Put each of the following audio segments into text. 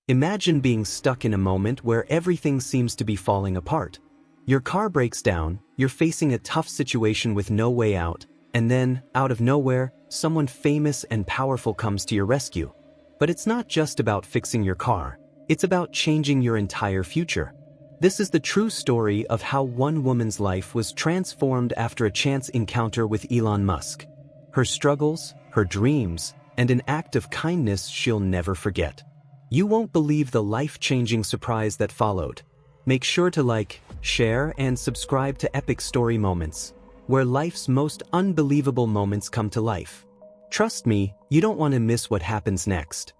Imagine being stuck in a moment where everything seems to be falling apart. Your car breaks down, you're facing a tough situation with no way out, and then, out of nowhere, someone famous and powerful comes to your rescue. But it's not just about fixing your car, it's about changing your entire future. This is the true story of how one woman's life was transformed after a chance encounter with Elon Musk. Her struggles, her dreams, and an act of kindness she'll never forget. You won't believe the life-changing surprise that followed. Make sure to like, share, and subscribe to Epic Story Moments, where life's most unbelievable moments come to life. Trust me, you don't want to miss what happens next.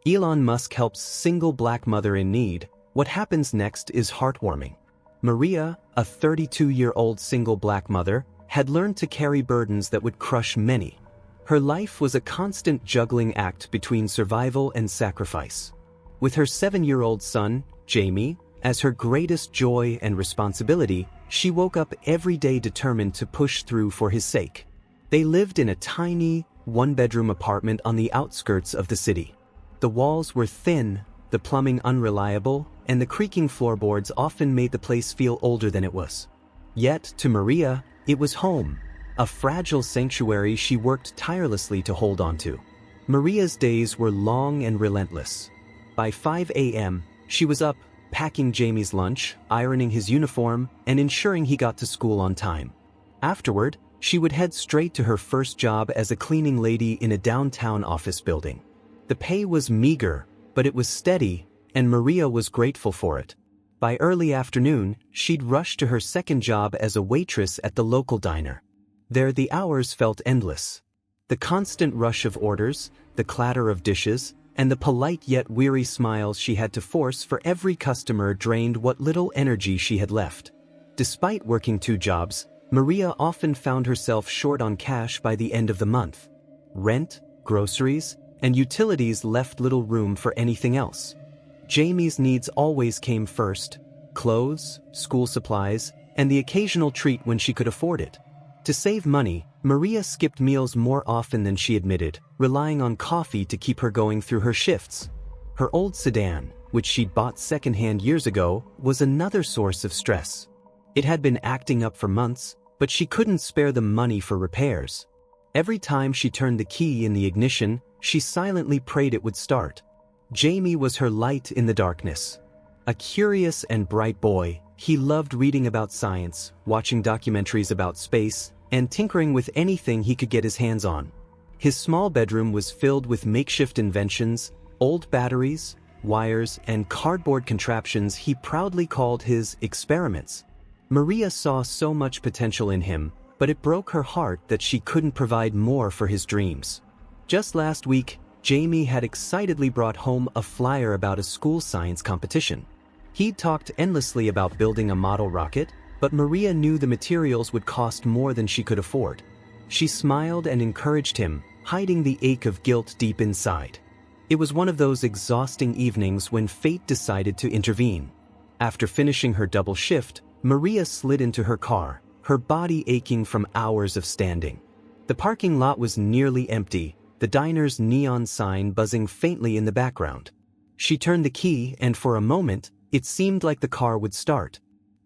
Elon Musk helps single black mother in need. What happens next is heartwarming. Maria, a 32-year-old single black mother, had learned to carry burdens that would crush many. Her life was a constant juggling act between survival and sacrifice. With her 7-year-old son, Jamie, as her greatest joy and responsibility, she woke up every day determined to push through for his sake. They lived in a tiny, one-bedroom apartment on the outskirts of the city. The walls were thin, the plumbing unreliable, and the creaking floorboards often made the place feel older than it was. Yet, to Maria, it was home, a fragile sanctuary she worked tirelessly to hold on to. Maria's days were long and relentless. By 5 a.m., she was up, packing Jamie's lunch, ironing his uniform, and ensuring he got to school on time. Afterward, she would head straight to her first job as a cleaning lady in a downtown office building. The pay was meager, but it was steady, and Maria was grateful for it. By early afternoon, she'd rush to her second job as a waitress at the local diner. There the hours felt endless. The constant rush of orders, the clatter of dishes, and the polite yet weary smiles she had to force for every customer drained what little energy she had left. Despite working 2 jobs, Maria often found herself short on cash by the end of the month. Rent, groceries, and utilities left little room for anything else. Jamie's needs always came first: clothes, school supplies, and the occasional treat when she could afford it. To save money, Maria skipped meals more often than she admitted, relying on coffee to keep her going through her shifts. Her old sedan, which she'd bought secondhand years ago, was another source of stress. It had been acting up for months, but she couldn't spare the money for repairs. Every time she turned the key in the ignition, she silently prayed it would start. Jamie was her light in the darkness. A curious and bright boy, he loved reading about science, watching documentaries about space, and tinkering with anything he could get his hands on. His small bedroom was filled with makeshift inventions, old batteries, wires, and cardboard contraptions he proudly called his experiments. Maria saw so much potential in him, but it broke her heart that she couldn't provide more for his dreams. Just last week, Jamie had excitedly brought home a flyer about a school science competition. He'd talked endlessly about building a model rocket, but Maria knew the materials would cost more than she could afford. She smiled and encouraged him, hiding the ache of guilt deep inside. It was one of those exhausting evenings when fate decided to intervene. After finishing her double shift, Maria slid into her car, her body aching from hours of standing. The parking lot was nearly empty, the diner's neon sign buzzing faintly in the background. She turned the key, and for a moment, it seemed like the car would start.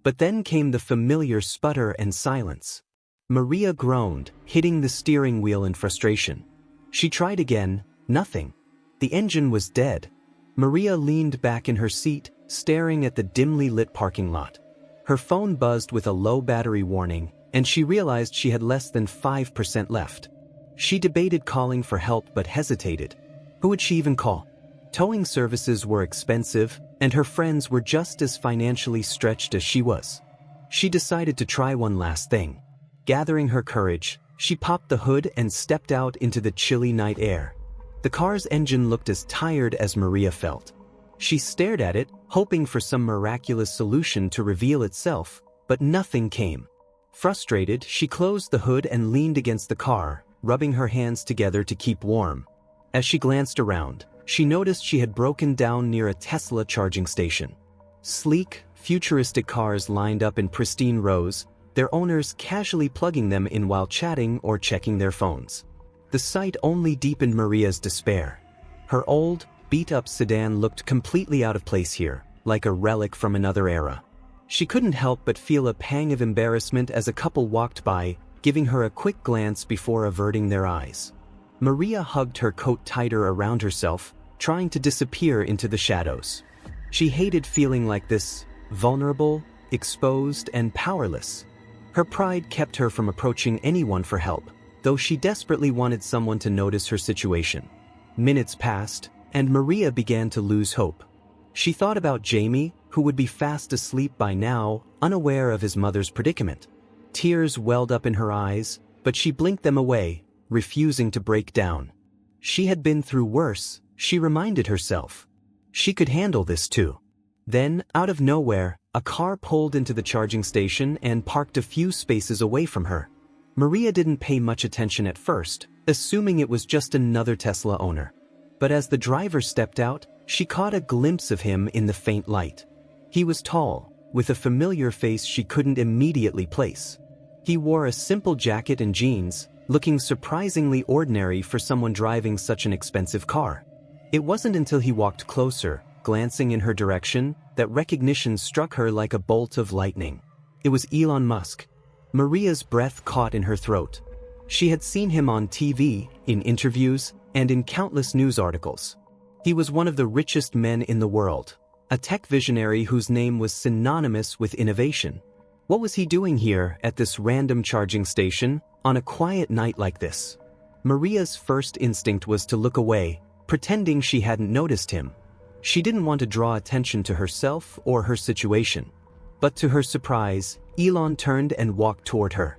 But then came the familiar sputter and silence. Maria groaned, hitting the steering wheel in frustration. She tried again, nothing. The engine was dead. Maria leaned back in her seat, staring at the dimly lit parking lot. Her phone buzzed with a low battery warning, and she realized she had less than 5% left. She debated calling for help but hesitated. Who would she even call? Towing services were expensive, and her friends were just as financially stretched as she was. She decided to try one last thing. Gathering her courage, she popped the hood and stepped out into the chilly night air. The car's engine looked as tired as Maria felt. She stared at it, hoping for some miraculous solution to reveal itself, but nothing came. Frustrated, she closed the hood and leaned against the car, rubbing her hands together to keep warm. As she glanced around, she noticed she had broken down near a Tesla charging station. Sleek, futuristic cars lined up in pristine rows, their owners casually plugging them in while chatting or checking their phones. The sight only deepened Maria's despair. Her old, beat-up sedan looked completely out of place here, like a relic from another era. She couldn't help but feel a pang of embarrassment as a couple walked by, giving her a quick glance before averting their eyes. Maria hugged her coat tighter around herself, trying to disappear into the shadows. She hated feeling like this, vulnerable, exposed, and powerless. Her pride kept her from approaching anyone for help, though she desperately wanted someone to notice her situation. Minutes passed, and Maria began to lose hope. She thought about Jamie, who would be fast asleep by now, unaware of his mother's predicament. Tears welled up in her eyes, but she blinked them away, refusing to break down. She had been through worse, she reminded herself. She could handle this too. Then, out of nowhere, a car pulled into the charging station and parked a few spaces away from her. Maria didn't pay much attention at first, assuming it was just another Tesla owner. But as the driver stepped out, she caught a glimpse of him in the faint light. He was tall, with a familiar face she couldn't immediately place. He wore a simple jacket and jeans, looking surprisingly ordinary for someone driving such an expensive car. It wasn't until he walked closer, glancing in her direction, that recognition struck her like a bolt of lightning. It was Elon Musk. Maria's breath caught in her throat. She had seen him on TV, in interviews, and in countless news articles. He was one of the richest men in the world, a tech visionary whose name was synonymous with innovation. What was he doing here at this random charging station, on a quiet night like this? Maria's first instinct was to look away, pretending she hadn't noticed him. She didn't want to draw attention to herself or her situation. But to her surprise, Elon turned and walked toward her.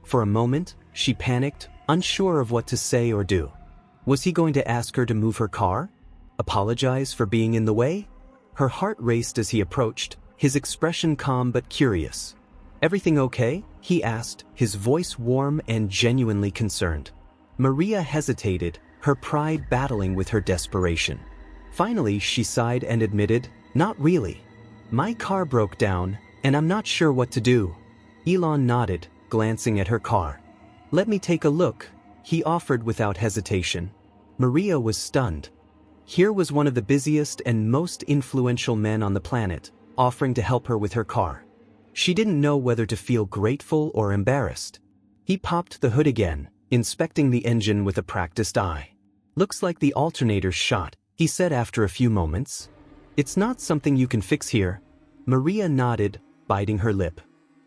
For a moment, she panicked, unsure of what to say or do. Was he going to ask her to move her car? Apologize for being in the way? Her heart raced as he approached, his expression calm but curious. "Everything okay?" he asked, his voice warm and genuinely concerned. Maria hesitated, her pride battling with her desperation. Finally, she sighed and admitted, "Not really. My car broke down, and I'm not sure what to do." Elon nodded, glancing at her car. "Let me take a look," he offered without hesitation. Maria was stunned. Here was one of the busiest and most influential men on the planet, offering to help her with her car. She didn't know whether to feel grateful or embarrassed. He popped the hood again, inspecting the engine with a practiced eye. "Looks like the alternator's shot," he said after a few moments. "It's not something you can fix here." Maria nodded, biting her lip.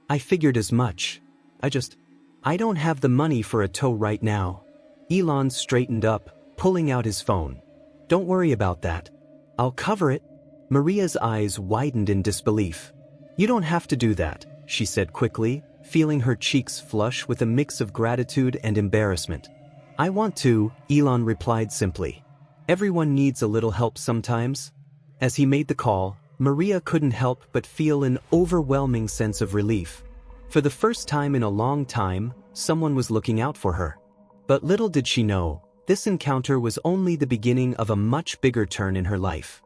"I figured as much. I don't have the money for a tow right now." Elon straightened up, pulling out his phone. "Don't worry about that. I'll cover it." Maria's eyes widened in disbelief. "You don't have to do that," she said quickly, feeling her cheeks flush with a mix of gratitude and embarrassment. "I want to," Elon replied simply. "Everyone needs a little help sometimes." As he made the call, Maria couldn't help but feel an overwhelming sense of relief. For the first time in a long time, someone was looking out for her. But little did she know, this encounter was only the beginning of a much bigger turn in her life.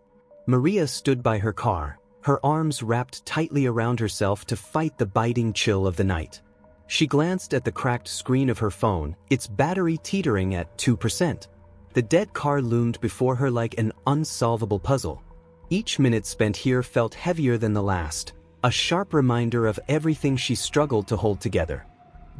Maria stood by her car, her arms wrapped tightly around herself to fight the biting chill of the night. She glanced at the cracked screen of her phone, its battery teetering at 2%. The dead car loomed before her like an unsolvable puzzle. Each minute spent here felt heavier than the last, a sharp reminder of everything she struggled to hold together.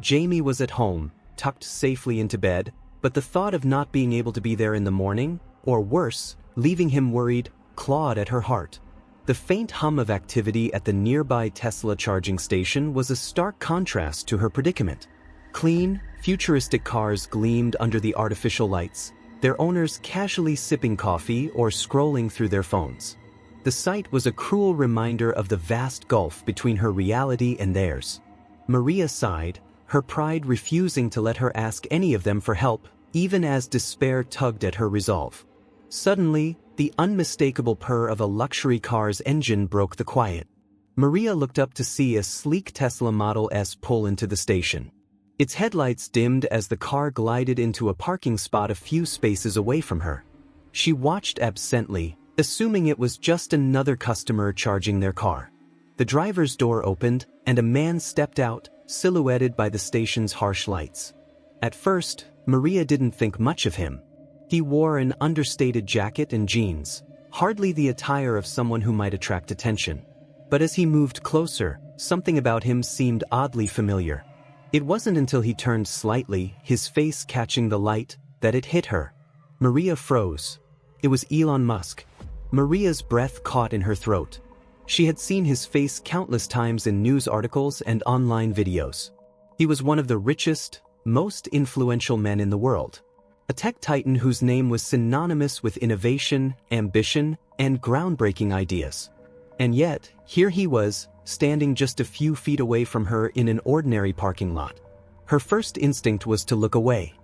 Jamie was at home, tucked safely into bed, but the thought of not being able to be there in the morning, or worse, leaving him worried, clawed at her heart. The faint hum of activity at the nearby Tesla charging station was a stark contrast to her predicament. Clean, futuristic cars gleamed under the artificial lights, their owners casually sipping coffee or scrolling through their phones. The sight was a cruel reminder of the vast gulf between her reality and theirs. Maria sighed, her pride refusing to let her ask any of them for help, even as despair tugged at her resolve. Suddenly, the unmistakable purr of a luxury car's engine broke the quiet. Maria looked up to see a sleek Tesla Model S pull into the station. Its headlights dimmed as the car glided into a parking spot a few spaces away from her. She watched absently, assuming it was just another customer charging their car. The driver's door opened, and a man stepped out, silhouetted by the station's harsh lights. At first, Maria didn't think much of him. He wore an understated jacket and jeans, hardly the attire of someone who might attract attention. But as he moved closer, something about him seemed oddly familiar. It wasn't until he turned slightly, his face catching the light, that it hit her. Maria froze. It was Elon Musk. Maria's breath caught in her throat. She had seen his face countless times in news articles and online videos. He was one of the richest, most influential men in the world. A tech titan whose name was synonymous with innovation, ambition, and groundbreaking ideas. And yet, here he was, standing just a few feet away from her in an ordinary parking lot. Her first instinct was to look away.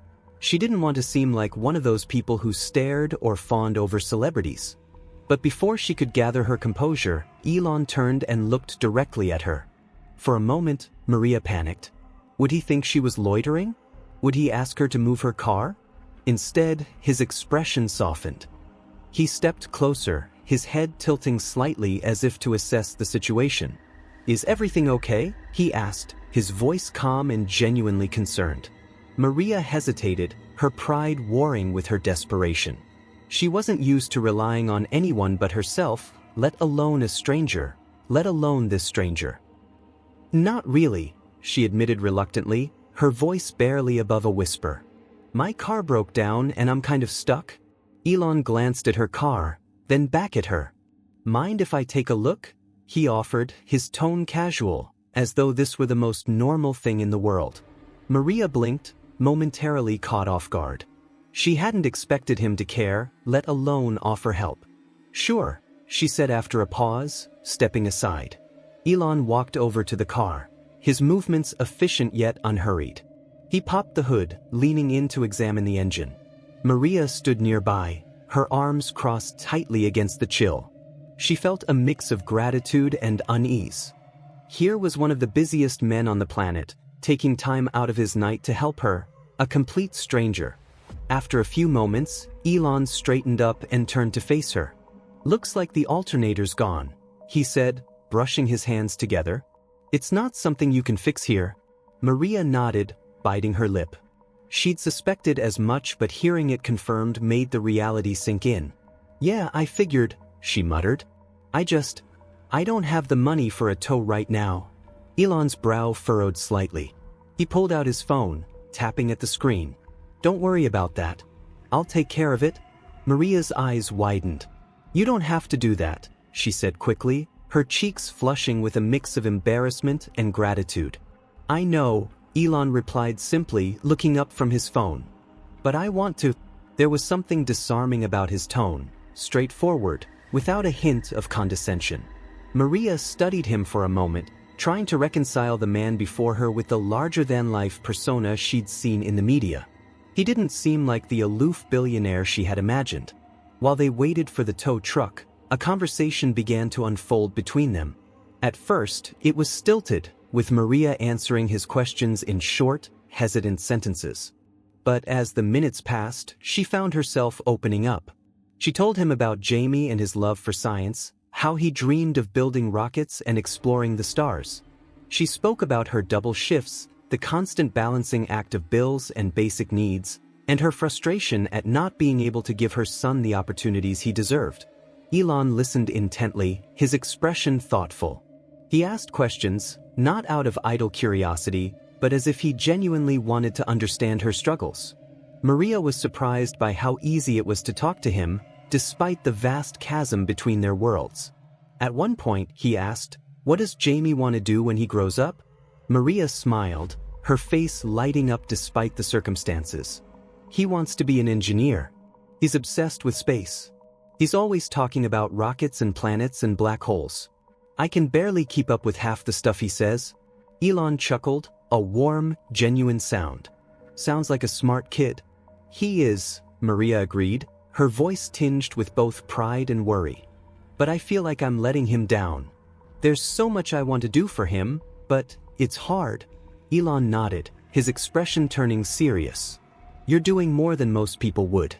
She didn't want to seem like one of those people who stared or fawned over celebrities. But before she could gather her composure, Elon turned and looked directly at her. For a moment, Maria panicked. Would he think she was loitering? Would he ask her to move her car? Instead, his expression softened. He stepped closer, his head tilting slightly as if to assess the situation. "Is everything okay?" he asked, his voice calm and genuinely concerned. Maria hesitated, her pride warring with her desperation. She wasn't used to relying on anyone but herself, let alone a stranger, let alone this stranger. "Not really," she admitted reluctantly, her voice barely above a whisper. "My car broke down and I'm kind of stuck." Elon glanced at her car, then back at her. "Mind if I take a look?" he offered, his tone casual, as though this were the most normal thing in the world. Maria blinked, momentarily caught off guard. She hadn't expected him to care, let alone offer help. "Sure," she said after a pause, stepping aside. Elon walked over to the car, his movements efficient yet unhurried. He popped the hood, leaning in to examine the engine. Maria stood nearby, her arms crossed tightly against the chill. She felt a mix of gratitude and unease. Here was one of the busiest men on the planet, taking time out of his night to help her, a complete stranger. After a few moments, Elon straightened up and turned to face her. "Looks like the alternator's gone," he said, brushing his hands together. "It's not something you can fix here." Maria nodded, biting her lip. She'd suspected as much, but hearing it confirmed made the reality sink in. "Yeah, I figured," she muttered. I don't have the money for a tow right now." Elon's brow furrowed slightly. He pulled out his phone, tapping at the screen. "Don't worry about that. I'll take care of it." Maria's eyes widened. "You don't have to do that," she said quickly, her cheeks flushing with a mix of embarrassment and gratitude. "I know," Elon replied simply, looking up from his phone. "But I want to." There was something disarming about his tone, straightforward, without a hint of condescension. Maria studied him for a moment, trying to reconcile the man before her with the larger-than-life persona she'd seen in the media. He didn't seem like the aloof billionaire she had imagined. While they waited for the tow truck, a conversation began to unfold between them. At first, it was stilted, with Maria answering his questions in short, hesitant sentences. But as the minutes passed, she found herself opening up. She told him about Jamie and his love for science, how he dreamed of building rockets and exploring the stars. She spoke about her double shifts, the constant balancing act of bills and basic needs, and her frustration at not being able to give her son the opportunities he deserved. Elon listened intently, his expression thoughtful. He asked questions, not out of idle curiosity, but as if he genuinely wanted to understand her struggles. Maria was surprised by how easy it was to talk to him, despite the vast chasm between their worlds. At one point, he asked, "What does Jamie want to do when he grows up?" Maria smiled, her face lighting up despite the circumstances. "He wants to be an engineer. He's obsessed with space. He's always talking about rockets and planets and black holes. I can barely keep up with half the stuff he says." Elon chuckled, a warm, genuine sound. "Sounds like a smart kid." "He is," Maria agreed, her voice tinged with both pride and worry. "But I feel like I'm letting him down. There's so much I want to do for him, but it's hard." Elon nodded, his expression turning serious. "You're doing more than most people would.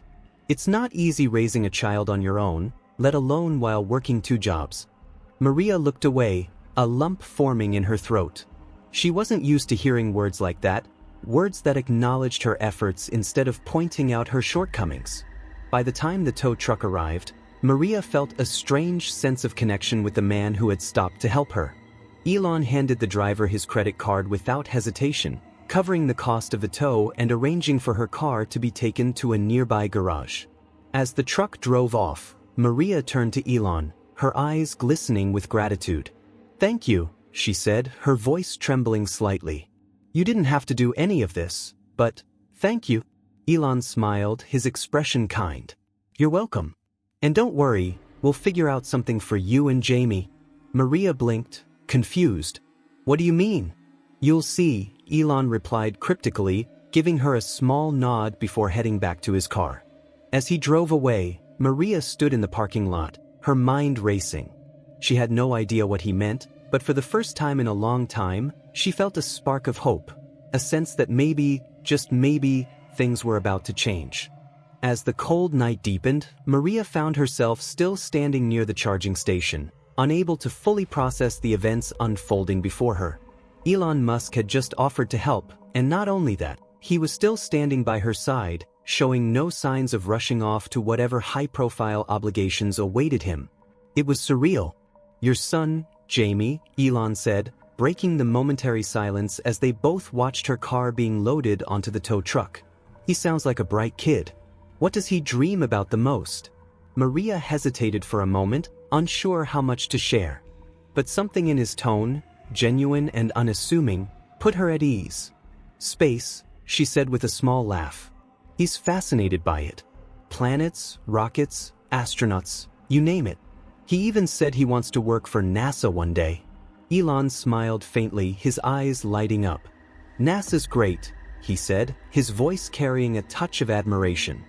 It's not easy raising a child on your own, let alone while working 2 jobs. Maria looked away, a lump forming in her throat. She wasn't used to hearing words like that, words that acknowledged her efforts instead of pointing out her shortcomings. By the time the tow truck arrived, Maria felt a strange sense of connection with the man who had stopped to help her. Elon handed the driver his credit card without hesitation, covering the cost of the tow and arranging for her car to be taken to a nearby garage. As the truck drove off, Maria turned to Elon, her eyes glistening with gratitude. "Thank you," she said, her voice trembling slightly. "You didn't have to do any of this, but thank you." Elon smiled, his expression kind. "You're welcome. And don't worry, we'll figure out something for you and Jamie." Maria blinked, confused. "What do you mean?" "You'll see," Elon replied cryptically, giving her a small nod before heading back to his car. As he drove away, Maria stood in the parking lot, her mind racing. She had no idea what he meant, but for the first time in a long time, she felt a spark of hope, a sense that maybe, just maybe, things were about to change. As the cold night deepened, Maria found herself still standing near the charging station, unable to fully process the events unfolding before her. Elon Musk had just offered to help, and not only that, he was still standing by her side, showing no signs of rushing off to whatever high-profile obligations awaited him. It was surreal. "Your son, Jamie," Elon said, breaking the momentary silence as they both watched her car being loaded onto the tow truck. "He sounds like a bright kid. What does he dream about the most?" Maria hesitated for a moment, unsure how much to share. But something in his tone, genuine and unassuming, put her at ease. "Space," she said with a small laugh. "He's fascinated by it. Planets, rockets, astronauts, you name it. He even said he wants to work for NASA one day." Elon smiled faintly, his eyes lighting up. "NASA's great," he said, his voice carrying a touch of admiration.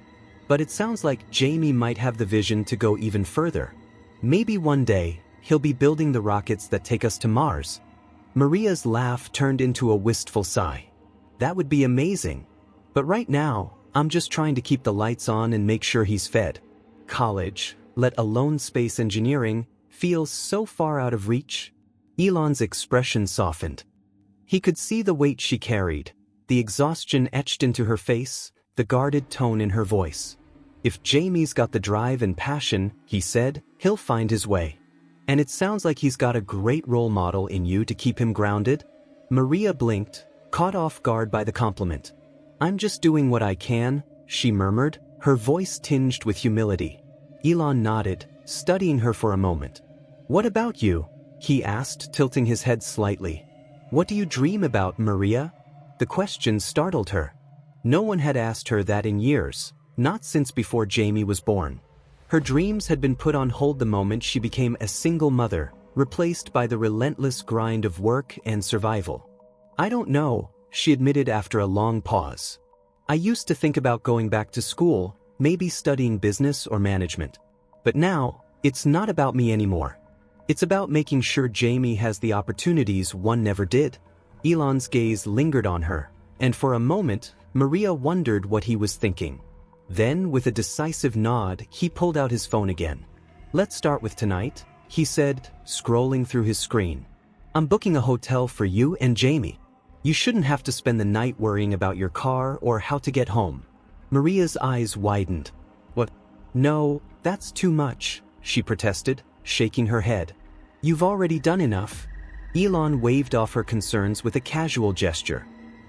"But it sounds like Jamie might have the vision to go even further. Maybe one day, he'll be building the rockets that take us to Mars." Maria's laugh turned into a wistful sigh. "That would be amazing. But right now, I'm just trying to keep the lights on and make sure he's fed. College, let alone space engineering, feels so far out of reach." Elon's expression softened. He could see the weight she carried, the exhaustion etched into her face, the guarded tone in her voice. "If Jamie's got the drive and passion," he said, "he'll find his way. And it sounds like he's got a great role model in you to keep him grounded." Maria blinked, caught off guard by the compliment. "I'm just doing what I can," she murmured, her voice tinged with humility. Elon nodded, studying her for a moment. "What about you?" he asked, tilting his head slightly. "What do you dream about, Maria?" The question startled her. No one had asked her that in years, not since before Jamie was born. Her dreams had been put on hold the moment she became a single mother, replaced by the relentless grind of work and survival. "I don't know," she admitted after a long pause. "I used to think about going back to school, maybe studying business or management. But now, it's not about me anymore. It's about making sure Jamie has the opportunities one never did." Elon's gaze lingered on her, and for a moment, Maria wondered what he was thinking. Then, with a decisive nod, he pulled out his phone again. "Let's start with tonight," he said, scrolling through his screen. "I'm booking a hotel for you and Jamie. You shouldn't have to spend the night worrying about your car or how to get home." Maria's eyes widened. "What? No, that's too much," she protested, shaking her head. "You've already done enough." Elon waved off her concerns with a casual gesture.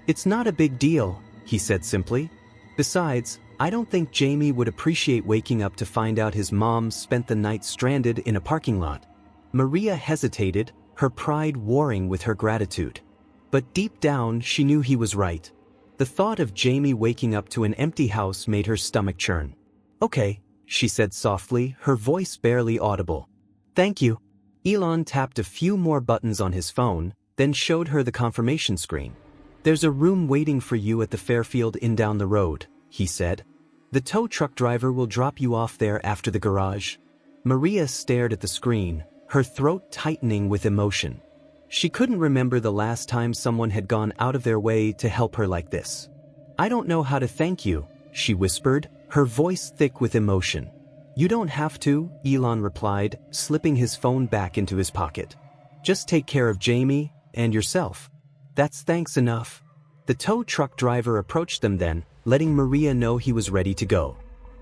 "It's not a big deal," he said simply. "Besides, I don't think Jamie would appreciate waking up to find out his mom spent the night stranded in a parking lot." Maria hesitated, her pride warring with her gratitude. But deep down, she knew he was right. The thought of Jamie waking up to an empty house made her stomach churn. "Okay," she said softly, her voice barely audible. "Thank you." Elon tapped a few more buttons on his phone, then showed her the confirmation screen. "There's a room waiting for you at the Fairfield Inn down the road," he said. "The tow truck driver will drop you off there after the garage." Maria stared at the screen, her throat tightening with emotion. She couldn't remember the last time someone had gone out of their way to help her like this. "I don't know how to thank you," she whispered, her voice thick with emotion. "You don't have to," Elon replied, slipping his phone back into his pocket. "Just take care of Jamie and yourself. That's thanks enough." The tow truck driver approached them then, letting Maria know he was ready to go.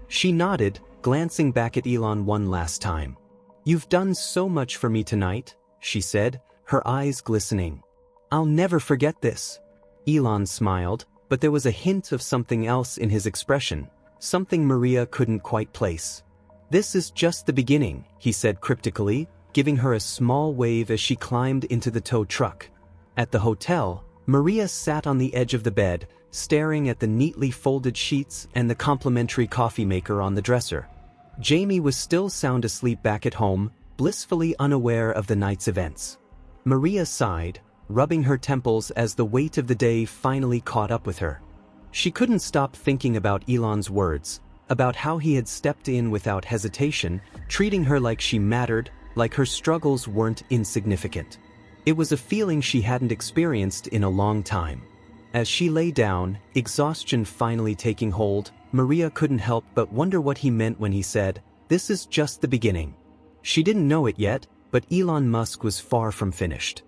She nodded, glancing back at Elon one last time. "You've done so much for me tonight," she said, her eyes glistening. "I'll never forget this." Elon smiled, but there was a hint of something else in his expression, something Maria couldn't quite place. "This is just the beginning," he said cryptically, giving her a small wave as she climbed into the tow truck. At the hotel, Maria sat on the edge of the bed, staring at the neatly folded sheets and the complimentary coffee maker on the dresser. Jamie was still sound asleep back at home, blissfully unaware of the night's events. Maria sighed, rubbing her temples as the weight of the day finally caught up with her. She couldn't stop thinking about Elon's words, about how he had stepped in without hesitation, treating her like she mattered, like her struggles weren't insignificant. It was a feeling she hadn't experienced in a long time. As she lay down, exhaustion finally taking hold, Maria couldn't help but wonder what he meant when he said, "This is just the beginning." She didn't know it yet, but Elon Musk was far from finished.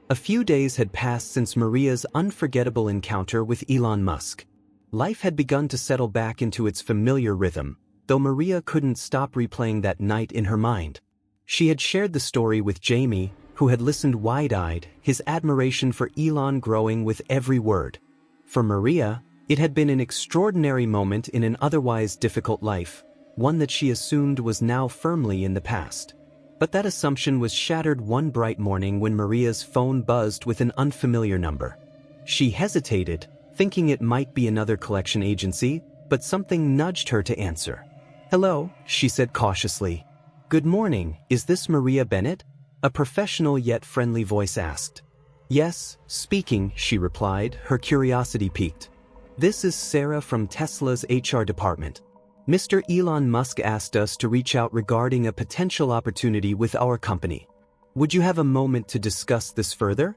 A few days had passed since Maria's unforgettable encounter with Elon Musk. Life had begun to settle back into its familiar rhythm, though Maria couldn't stop replaying that night in her mind. She had shared the story with Jamie, who had listened wide-eyed, his admiration for Elon growing with every word. For Maria, it had been an extraordinary moment in an otherwise difficult life, one that she assumed was now firmly in the past. But that assumption was shattered one bright morning when Maria's phone buzzed with an unfamiliar number. She hesitated, thinking it might be another collection agency, but something nudged her to answer. "Hello," she said cautiously. "Good morning, is this Maria Bennett?" A professional yet friendly voice asked. "Yes, speaking," she replied, her curiosity piqued. "This is Sarah from Tesla's HR department. Mr. Elon Musk asked us to reach out regarding a potential opportunity with our company. Would you have a moment to discuss this further?"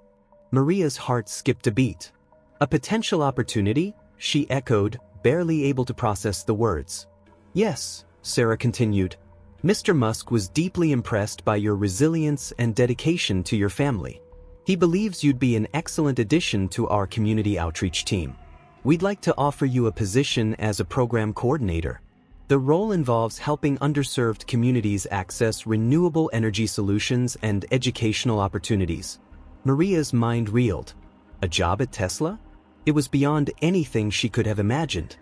Maria's heart skipped a beat. "A potential opportunity?" she echoed, barely able to process the words. "Yes," Sarah continued. "Mr. Musk was deeply impressed by your resilience and dedication to your family. He believes you'd be an excellent addition to our community outreach team. We'd like to offer you a position as a program coordinator. The role involves helping underserved communities access renewable energy solutions and educational opportunities." Maria's mind reeled. A job at Tesla? It was beyond anything she could have imagined.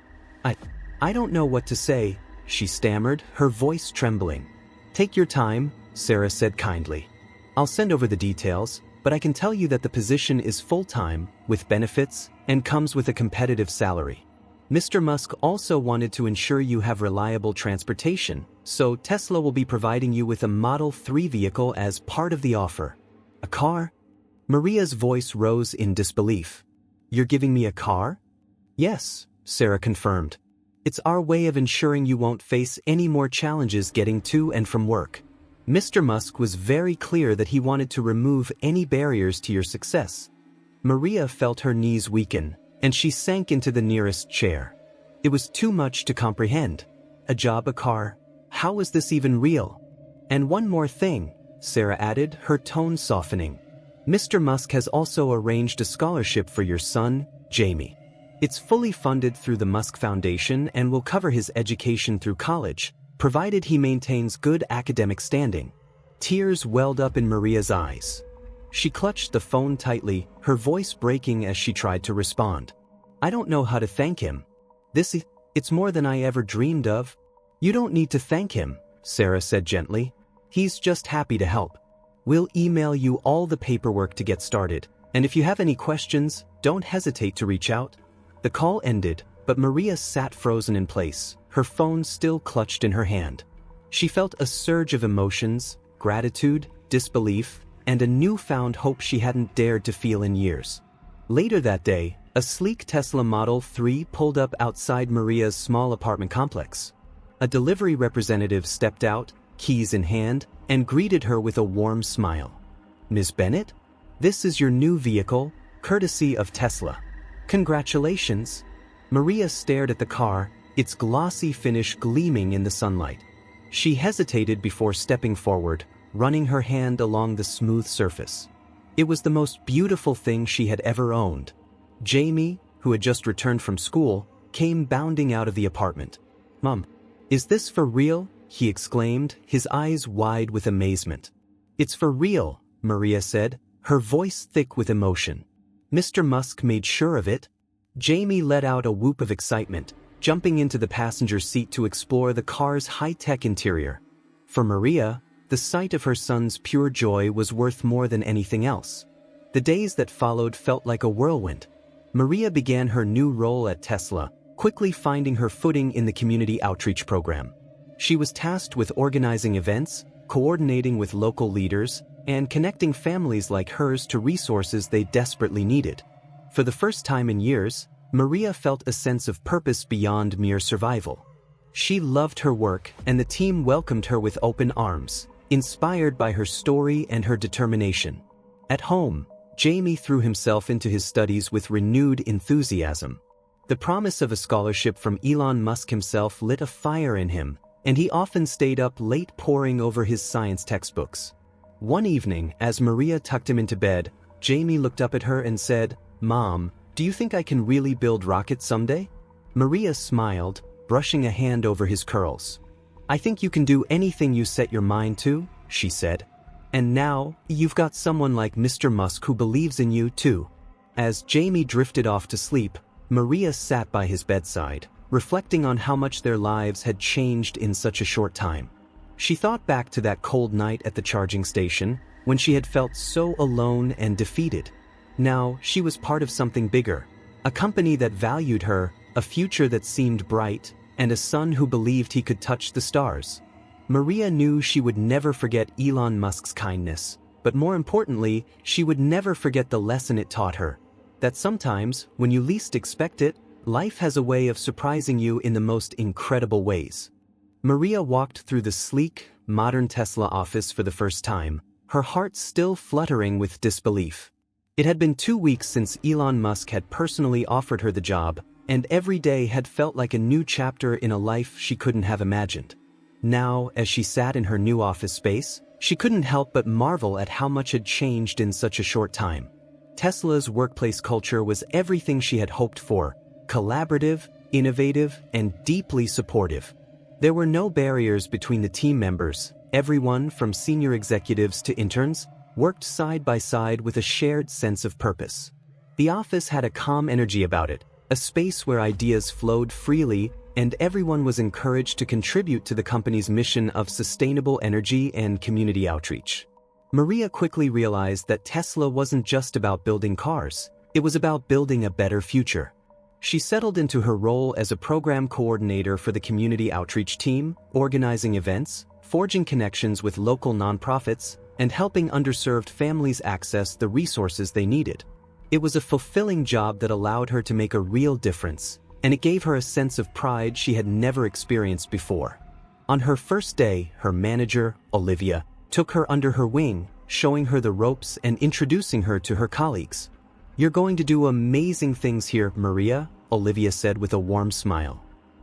I don't know what to say," she stammered, her voice trembling. "Take your time," Sarah said kindly. "I'll send over the details, but I can tell you that the position is full-time, with benefits, and comes with a competitive salary. Mr. Musk also wanted to ensure you have reliable transportation, so Tesla will be providing you with a Model 3 vehicle as part of the offer." "A car?" Maria's voice rose in disbelief. "You're giving me a car?" "Yes," Sarah confirmed. "It's our way of ensuring you won't face any more challenges getting to and from work. Mr. Musk was very clear that he wanted to remove any barriers to your success." Maria felt her knees weaken, and she sank into the nearest chair. It was too much to comprehend. A job, a car. How was this even real? "And one more thing," Sarah added, her tone softening. "Mr. Musk has also arranged a scholarship for your son, Jamie. It's fully funded through the Musk Foundation and will cover his education through college, provided he maintains good academic standing." Tears welled up in Maria's eyes. She clutched the phone tightly, her voice breaking as she tried to respond. "I don't know how to thank him. It's more than I ever dreamed of." "You don't need to thank him," Sarah said gently. "He's just happy to help. We'll email you all the paperwork to get started, and if you have any questions, don't hesitate to reach out." The call ended, but Maria sat frozen in place, her phone still clutched in her hand. She felt a surge of emotions, gratitude, disbelief, and a newfound hope she hadn't dared to feel in years. Later that day, a sleek Tesla Model 3 pulled up outside Maria's small apartment complex. A delivery representative stepped out, keys in hand, and greeted her with a warm smile. "Ms. Bennett? This is your new vehicle, courtesy of Tesla. Congratulations." Maria stared at the car, its glossy finish gleaming in the sunlight. She hesitated before stepping forward, running her hand along the smooth surface. It was the most beautiful thing she had ever owned. Jamie, who had just returned from school, came bounding out of the apartment. "Mom, "Is this for real?" he exclaimed, his eyes wide with amazement. "It's for real," Maria said, her voice thick with emotion. "Mr. Musk made sure of it." Jamie let out a whoop of excitement, jumping into the passenger seat to explore the car's high-tech interior. For Maria, the sight of her son's pure joy was worth more than anything else. The days that followed felt like a whirlwind. Maria began her new role at Tesla, quickly finding her footing in the community outreach program. She was tasked with organizing events, coordinating with local leaders, and connecting families like hers to resources they desperately needed. For the first time in years, Maria felt a sense of purpose beyond mere survival. She loved her work, and the team welcomed her with open arms, inspired by her story and her determination. At home, Jamie threw himself into his studies with renewed enthusiasm. The promise of a scholarship from Elon Musk himself lit a fire in him, and he often stayed up late poring over his science textbooks. One evening, as Maria tucked him into bed, Jamie looked up at her and said, "Mom, do you think I can really build rockets someday?" Maria smiled, brushing a hand over his curls. "I think you can do anything you set your mind to," she said. "And now, you've got someone like Mr. Musk who believes in you too." As Jamie drifted off to sleep, Maria sat by his bedside, reflecting on how much their lives had changed in such a short time. She thought back to that cold night at the charging station, when she had felt so alone and defeated. Now, she was part of something bigger, a company that valued her, a future that seemed bright, and a son who believed he could touch the stars. Maria knew she would never forget Elon Musk's kindness, but more importantly, she would never forget the lesson it taught her, that sometimes, when you least expect it, life has a way of surprising you in the most incredible ways. Maria walked through the sleek, modern Tesla office for the first time, her heart still fluttering with disbelief. It had been 2 weeks since Elon Musk had personally offered her the job, and every day had felt like a new chapter in a life she couldn't have imagined. Now, as she sat in her new office space, she couldn't help but marvel at how much had changed in such a short time. Tesla's workplace culture was everything she had hoped for: collaborative, innovative, and deeply supportive. There were no barriers between the team members. Everyone, from senior executives to interns, worked side by side with a shared sense of purpose. The office had a calm energy about it, a space where ideas flowed freely, and everyone was encouraged to contribute to the company's mission of sustainable energy and community outreach. Maria quickly realized that Tesla wasn't just about building cars, it was about building a better future. She settled into her role as a program coordinator for the community outreach team, organizing events, forging connections with local nonprofits, and helping underserved families access the resources they needed. It was a fulfilling job that allowed her to make a real difference, and it gave her a sense of pride she had never experienced before. On her first day, her manager, Olivia, took her under her wing, showing her the ropes and introducing her to her colleagues. "You're going to do amazing things here, Maria," Olivia said with a warm smile.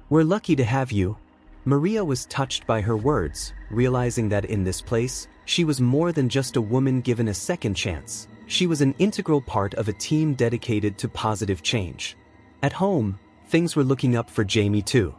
"We're lucky to have you." Maria was touched by her words, realizing that in this place, she was more than just a woman given a second chance. She was an integral part of a team dedicated to positive change. At home, things were looking up for Jamie too.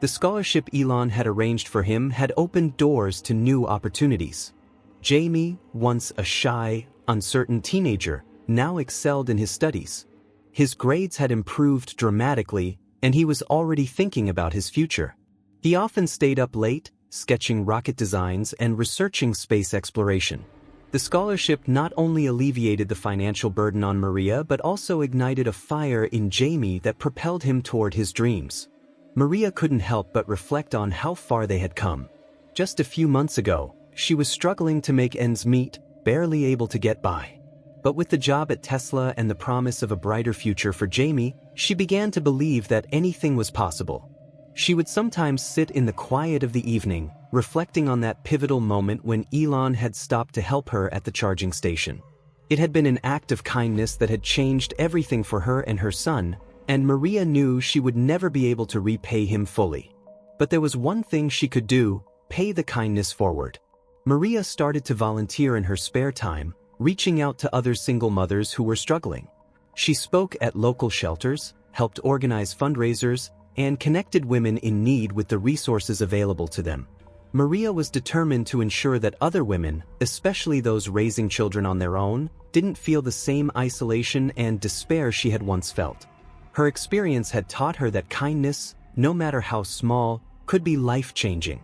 The scholarship Elon had arranged for him had opened doors to new opportunities. Jamie, once a shy, uncertain teenager, now excelled in his studies. His grades had improved dramatically, and he was already thinking about his future. He often stayed up late, sketching rocket designs and researching space exploration. The scholarship not only alleviated the financial burden on Maria but also ignited a fire in Jamie that propelled him toward his dreams. Maria couldn't help but reflect on how far they had come. Just a few months ago, she was struggling to make ends meet, barely able to get by. But with the job at Tesla and the promise of a brighter future for Jamie, she began to believe that anything was possible. She would sometimes sit in the quiet of the evening, reflecting on that pivotal moment when Elon had stopped to help her at the charging station. It had been an act of kindness that had changed everything for her and her son, and Maria knew she would never be able to repay him fully. But there was one thing she could do: pay the kindness forward. Maria started to volunteer in her spare time, reaching out to other single mothers who were struggling. She spoke at local shelters, helped organize fundraisers, and connected women in need with the resources available to them. Maria was determined to ensure that other women, especially those raising children on their own, didn't feel the same isolation and despair she had once felt. Her experience had taught her that kindness, no matter how small, could be life-changing.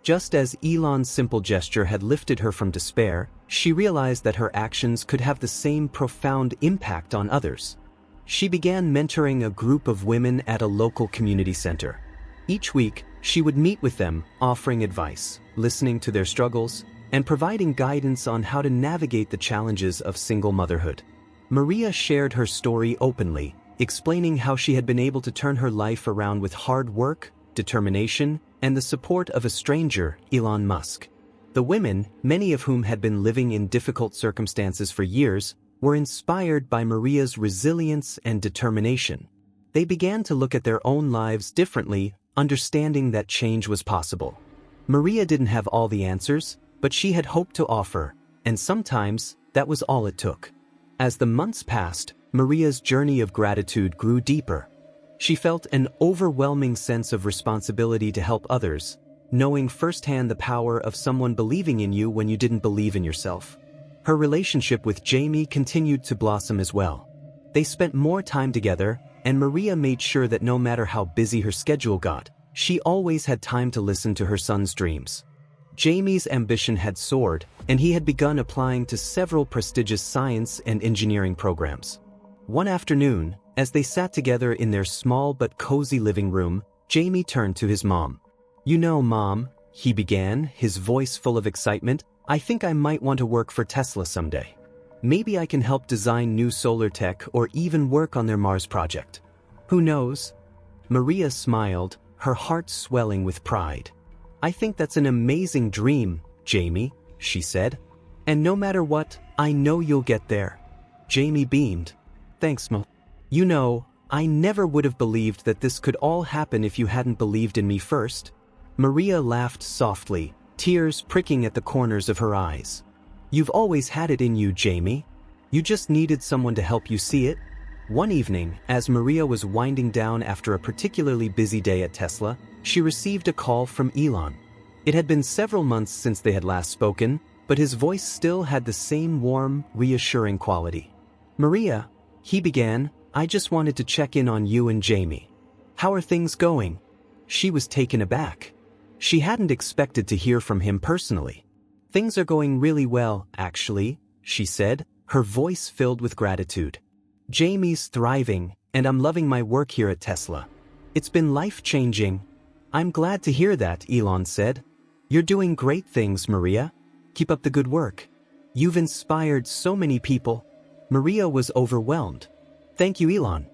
Just as Elon's simple gesture had lifted her from despair, she realized that her actions could have the same profound impact on others. She began mentoring a group of women at a local community center. Each week, she would meet with them, offering advice, listening to their struggles, and providing guidance on how to navigate the challenges of single motherhood. Maria shared her story openly, explaining how she had been able to turn her life around with hard work, determination, and the support of a stranger, Elon Musk. The women, many of whom had been living in difficult circumstances for years, were inspired by Maria's resilience and determination. They began to look at their own lives differently, understanding that change was possible. Maria didn't have all the answers, but she had hope to offer, and sometimes that was all it took. As the months passed, Maria's journey of gratitude grew deeper. She felt an overwhelming sense of responsibility to help others, knowing firsthand the power of someone believing in you when you didn't believe in yourself. Her relationship with Jamie continued to blossom as well. They spent more time together, and Maria made sure that no matter how busy her schedule got, she always had time to listen to her son's dreams. Jamie's ambition had soared, and he had begun applying to several prestigious science and engineering programs. One afternoon, as they sat together in their small but cozy living room, Jamie turned to his mom. "You know, Mom," he began, his voice full of excitement, "I think I might want to work for Tesla someday. Maybe I can help design new solar tech or even work on their Mars project. Who knows?" Maria smiled, her heart swelling with pride. "I think that's an amazing dream, Jamie," she said. "And no matter what, I know you'll get there." Jamie beamed. "Thanks, Ma. You know, I never would have believed that this could all happen if you hadn't believed in me first." Maria laughed softly, tears pricking at the corners of her eyes. "You've always had it in you, Jamie. You just needed someone to help you see it." One evening, as Maria was winding down after a particularly busy day at Tesla, she received a call from Elon. It had been several months since they had last spoken, but his voice still had the same warm, reassuring quality. "Maria," he began, "I just wanted to check in on you and Jamie. How are things going?" She was taken aback. She hadn't expected to hear from him personally. "Things are going really well, actually," she said, her voice filled with gratitude. "Jamie's thriving, and I'm loving my work here at Tesla. It's been life-changing." "I'm glad to hear that," Elon said. "You're doing great things, Maria. Keep up the good work. You've inspired so many people." Maria was overwhelmed. "Thank you, Elon.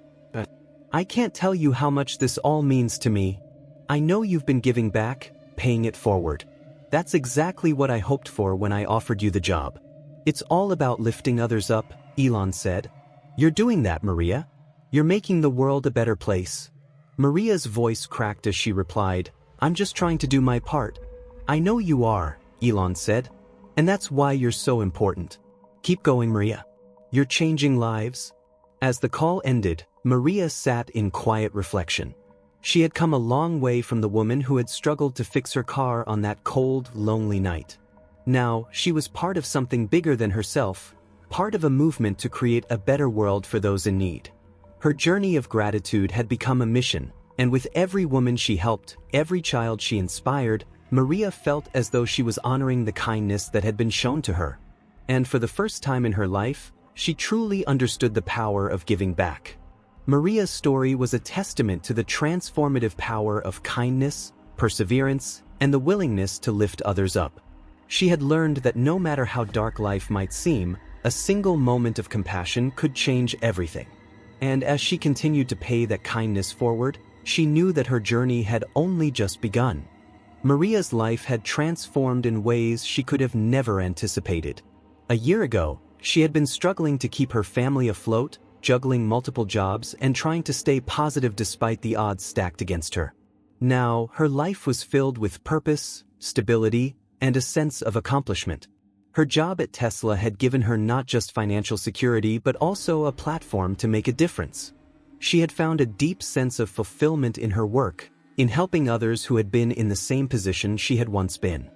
I can't tell you how much this all means to me. I know you've been giving back, paying it forward. That's exactly what I hoped for when I offered you the job." "It's all about lifting others up," Elon said. "You're doing that, Maria. You're making the world a better place." Maria's voice cracked as she replied, "I'm just trying to do my part." "I know you are," Elon said. "And that's why you're so important. Keep going, Maria. You're changing lives." As the call ended, Maria sat in quiet reflection. She had come a long way from the woman who had struggled to fix her car on that cold, lonely night. Now, she was part of something bigger than herself, part of a movement to create a better world for those in need. Her journey of gratitude had become a mission, and with every woman she helped, every child she inspired, Maria felt as though she was honoring the kindness that had been shown to her. And for the first time in her life, she truly understood the power of giving back. Maria's story was a testament to the transformative power of kindness, perseverance, and the willingness to lift others up. She had learned that no matter how dark life might seem, a single moment of compassion could change everything. And as she continued to pay that kindness forward, she knew that her journey had only just begun. Maria's life had transformed in ways she could have never anticipated. A year ago, she had been struggling to keep her family afloat, juggling multiple jobs and trying to stay positive despite the odds stacked against her. Now, her life was filled with purpose, stability, and a sense of accomplishment. Her job at Tesla had given her not just financial security but also a platform to make a difference. She had found a deep sense of fulfillment in her work, in helping others who had been in the same position she had once been.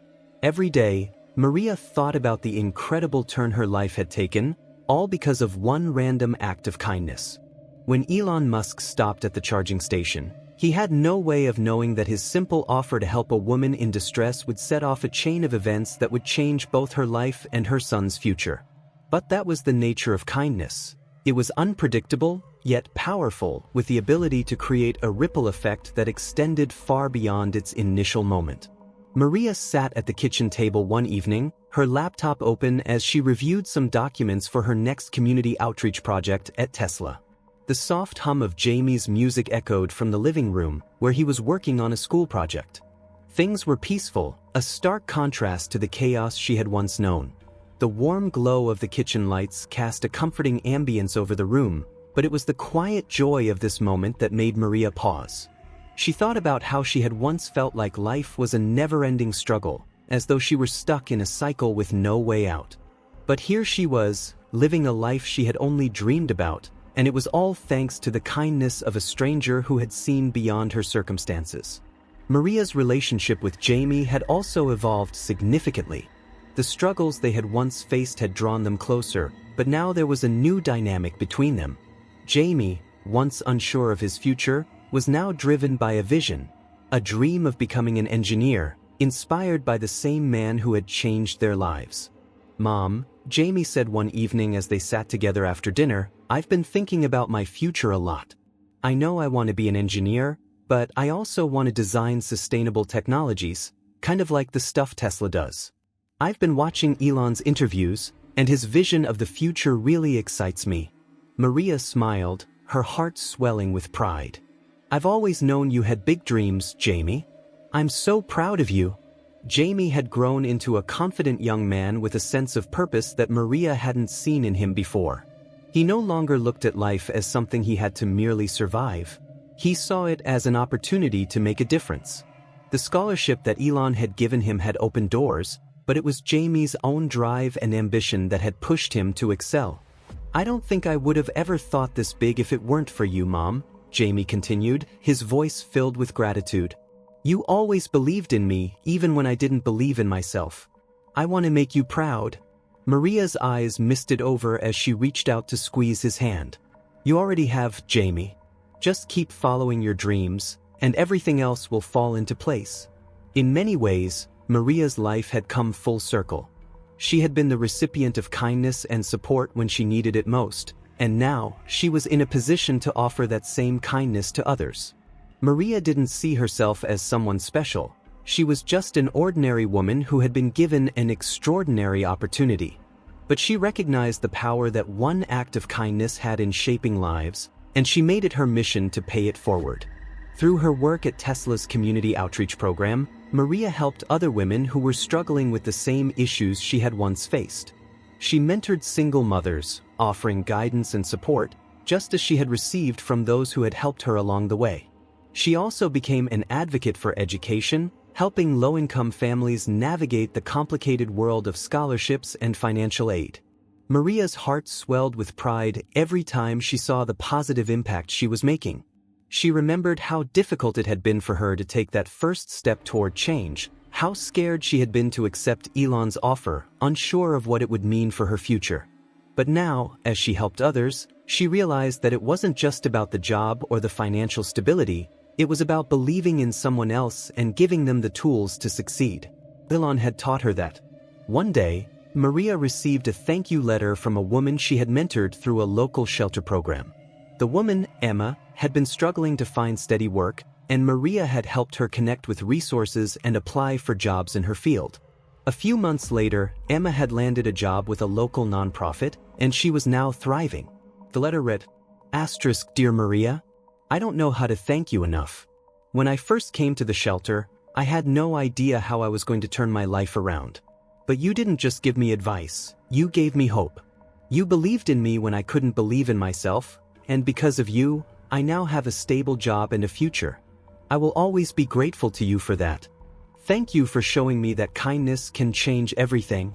Every day, Maria thought about the incredible turn her life had taken, all because of one random act of kindness. When Elon Musk stopped at the charging station, he had no way of knowing that his simple offer to help a woman in distress would set off a chain of events that would change both her life and her son's future. But that was the nature of kindness. It was unpredictable, yet powerful, with the ability to create a ripple effect that extended far beyond its initial moment. Maria sat at the kitchen table one evening, her laptop open as she reviewed some documents for her next community outreach project at Tesla. The soft hum of Jamie's music echoed from the living room, where he was working on a school project. Things were peaceful, a stark contrast to the chaos she had once known. The warm glow of the kitchen lights cast a comforting ambience over the room, but it was the quiet joy of this moment that made Maria pause. She thought about how she had once felt like life was a never-ending struggle, as though she were stuck in a cycle with no way out. But here she was, living a life she had only dreamed about, and it was all thanks to the kindness of a stranger who had seen beyond her circumstances. Maria's relationship with Jamie had also evolved significantly. The struggles they had once faced had drawn them closer, but now there was a new dynamic between them. Jamie, once unsure of his future, was now driven by a vision, a dream of becoming an engineer, inspired by the same man who had changed their lives. "Mom," Jamie said one evening as they sat together after dinner, "I've been thinking about my future a lot. I know I want to be an engineer, but I also want to design sustainable technologies, kind of like the stuff Tesla does. I've been watching Elon's interviews, and his vision of the future really excites me." Maria smiled, her heart swelling with pride. "I've always known you had big dreams, Jamie. I'm so proud of you." Jamie had grown into a confident young man with a sense of purpose that Maria hadn't seen in him before. He no longer looked at life as something he had to merely survive. He saw it as an opportunity to make a difference. The scholarship that Elon had given him had opened doors, but it was Jamie's own drive and ambition that had pushed him to excel. "I don't think I would have ever thought this big if it weren't for you, Mom," Jamie continued, his voice filled with gratitude. "You always believed in me, even when I didn't believe in myself. I want to make you proud." Maria's eyes misted over as she reached out to squeeze his hand. "You already have, Jamie. Just keep following your dreams, and everything else will fall into place." In many ways, Maria's life had come full circle. She had been the recipient of kindness and support when she needed it most, and now she was in a position to offer that same kindness to others. Maria didn't see herself as someone special. She was just an ordinary woman who had been given an extraordinary opportunity. But she recognized the power that one act of kindness had in shaping lives, and she made it her mission to pay it forward. Through her work at Tesla's community outreach program, Maria helped other women who were struggling with the same issues she had once faced. She mentored single mothers, offering guidance and support, just as she had received from those who had helped her along the way. She also became an advocate for education, helping low-income families navigate the complicated world of scholarships and financial aid. Maria's heart swelled with pride every time she saw the positive impact she was making. She remembered how difficult it had been for her to take that first step toward change, how scared she had been to accept Elon's offer, unsure of what it would mean for her future. But now, as she helped others, she realized that it wasn't just about the job or the financial stability. It was about believing in someone else and giving them the tools to succeed. Elon had taught her that. One day, Maria received a thank you letter from a woman she had mentored through a local shelter program. The woman, Emma, had been struggling to find steady work, and Maria had helped her connect with resources and apply for jobs in her field. A few months later, Emma had landed a job with a local nonprofit, and she was now thriving. The letter read, "Dear Maria, I don't know how to thank you enough. When I first came to the shelter, I had no idea how I was going to turn my life around. But you didn't just give me advice, you gave me hope. You believed in me when I couldn't believe in myself, and because of you, I now have a stable job and a future. I will always be grateful to you for that. Thank you for showing me that kindness can change everything."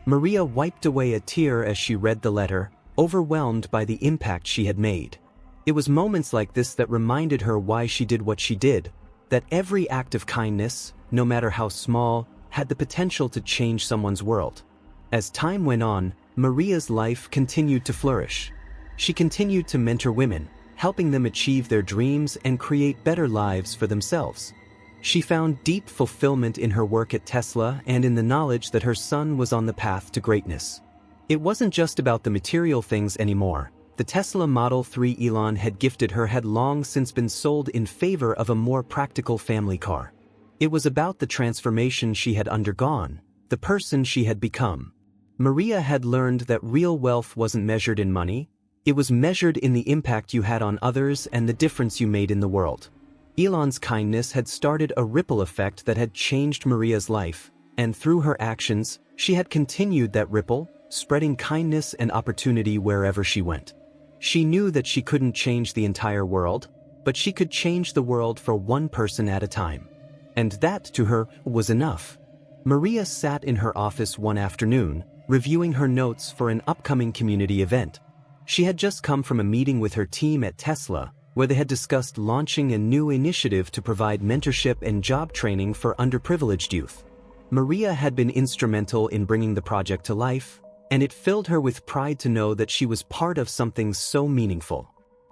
Maria wiped away a tear as she read the letter, overwhelmed by the impact she had made. It was moments like this that reminded her why she did what she did, that every act of kindness, no matter how small, had the potential to change someone's world. As time went on, Maria's life continued to flourish. She continued to mentor women, helping them achieve their dreams and create better lives for themselves. She found deep fulfillment in her work at Tesla and in the knowledge that her son was on the path to greatness. It wasn't just about the material things anymore. The Tesla Model 3 Elon had gifted her had long since been sold in favor of a more practical family car. It was about the transformation she had undergone, the person she had become. Maria had learned that real wealth wasn't measured in money, it was measured in the impact you had on others and the difference you made in the world. Elon's kindness had started a ripple effect that had changed Maria's life, and through her actions, she had continued that ripple, spreading kindness and opportunity wherever she went. She knew that she couldn't change the entire world, but she could change the world for one person at a time. And that, to her, was enough. Maria sat in her office one afternoon, reviewing her notes for an upcoming community event. She had just come from a meeting with her team at Tesla, where they had discussed launching a new initiative to provide mentorship and job training for underprivileged youth. Maria had been instrumental in bringing the project to life, and it filled her with pride to know that she was part of something so meaningful.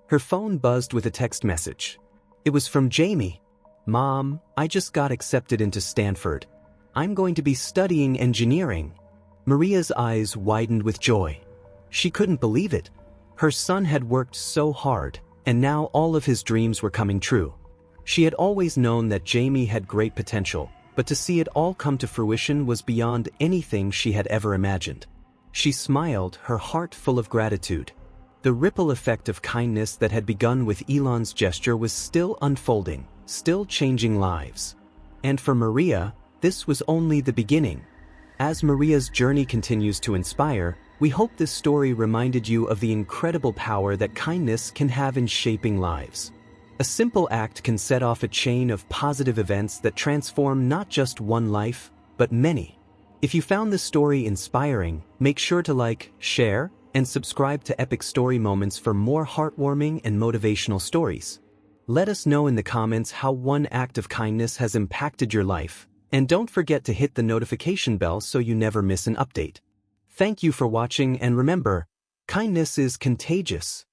Her phone buzzed with a text message. It was from Jamie. "Mom, I just got accepted into Stanford. I'm going to be studying engineering." Maria's eyes widened with joy. She couldn't believe it. Her son had worked so hard, and now all of his dreams were coming true. She had always known that Jamie had great potential, but to see it all come to fruition was beyond anything she had ever imagined. She smiled, her heart full of gratitude. The ripple effect of kindness that had begun with Elon's gesture was still unfolding, still changing lives. And for Maria, this was only the beginning. As Maria's journey continues to inspire, we hope this story reminded you of the incredible power that kindness can have in shaping lives. A simple act can set off a chain of positive events that transform not just one life, but many. If you found this story inspiring, make sure to like, share, and subscribe to Epic Story Moments for more heartwarming and motivational stories. Let us know in the comments how one act of kindness has impacted your life, and don't forget to hit the notification bell so you never miss an update. Thank you for watching, and remember, kindness is contagious.